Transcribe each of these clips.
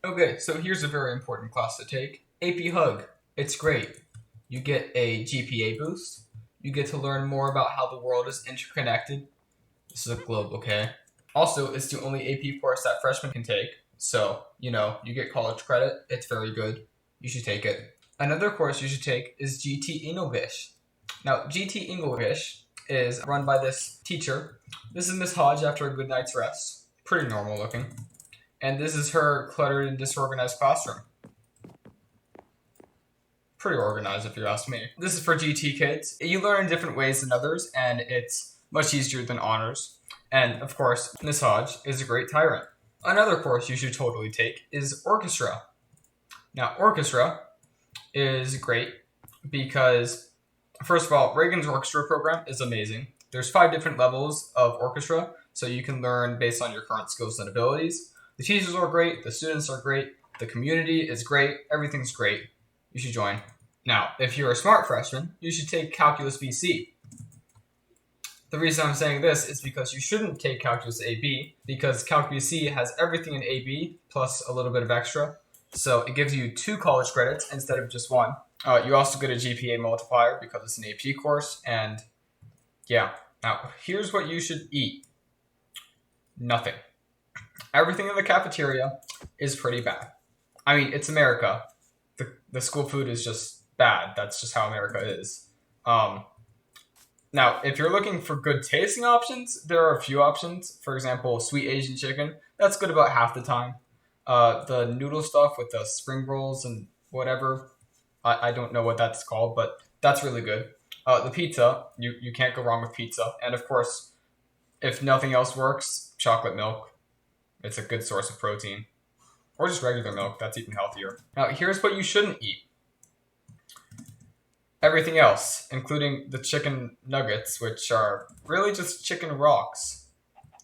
Okay, so here's a very important class to take. AP Hug. It's great. You get a GPA boost. You get to learn more about how the world is interconnected. This is a globe, okay? Also, it's the only AP course that freshmen can take. So, you get college credit. It's very good. You should take it. Another course you should take is GT English. Now, GT English is run by this teacher. This is Miss Hodge after a good night's rest. Pretty normal looking. And this is her cluttered and disorganized classroom. Pretty organized if you ask me. This is for GT kids. You learn in different ways than others, and it's much easier than honors. And of course, Miss Hodge is a great tyrant. Another course you should totally take is orchestra. Now, orchestra is great because, first of all, Reagan's orchestra program is amazing. There's 5 different levels of orchestra, so you can learn based on your current skills and abilities. The teachers are great, the students are great, the community is great, everything's great. You should join. Now, if you're a smart freshman, you should take Calculus BC. The reason I'm saying this is because you shouldn't take Calculus AB, because Calc BC has everything in AB plus a little bit of extra. So it gives you 2 college credits instead of just 1. You also get a GPA multiplier because it's an AP course, and yeah. Now, here's what you should eat. Nothing. Everything in the cafeteria is pretty bad. I mean, it's America. The school food is just bad. That's just how America is. Now, if you're looking for good tasting options, there are a few options. For example, sweet Asian chicken. That's good about half the time. The noodle stuff with the spring rolls and whatever. I don't know what that's called, but that's really good. The pizza, you can't go wrong with pizza. And of course, if nothing else works, chocolate milk. It's a good source of protein. Or just regular milk, that's even healthier. Now, here's what you shouldn't eat. Everything else, including the chicken nuggets, which are really just chicken rocks.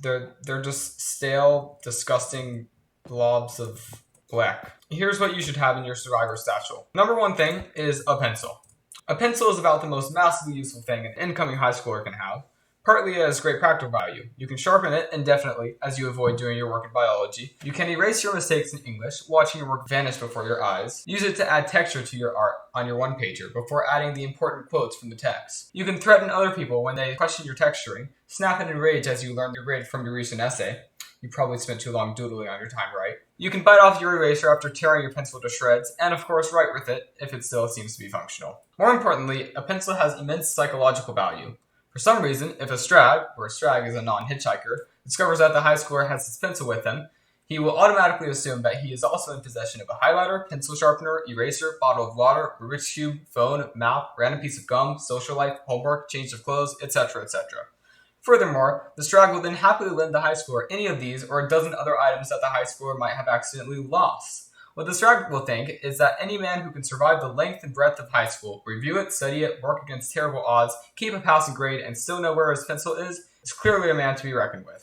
They're just stale, disgusting blobs of black. Here's what you should have in your survivor satchel. Number 1 thing is a pencil. A pencil is about the most massively useful thing an incoming high schooler can have. Partly it has great practical value. You can sharpen it indefinitely as you avoid doing your work in biology. You can erase your mistakes in English, watching your work vanish before your eyes. Use it to add texture to your art on your one-pager before adding the important quotes from the text. You can threaten other people when they question your texturing, snap in rage as you learn your grade from your recent essay. You probably spent too long doodling on your time, right? You can bite off your eraser after tearing your pencil to shreds, and of course write with it if it still seems to be functional. More importantly, a pencil has immense psychological value. For some reason, if a strag, or a strag is a non-hitchhiker, discovers that the high schooler has his pencil with him, he will automatically assume that he is also in possession of a highlighter, pencil sharpener, eraser, bottle of water, Rubik's Cube, phone, map, random piece of gum, social life, homework, change of clothes, etc., etc. Furthermore, the strag will then happily lend the high schooler any of these or a dozen other items that the high schooler might have accidentally lost. What the strag will think is that any man who can survive the length and breadth of high school, review it, study it, work against terrible odds, keep a passing grade, and still know where his pencil is clearly a man to be reckoned with.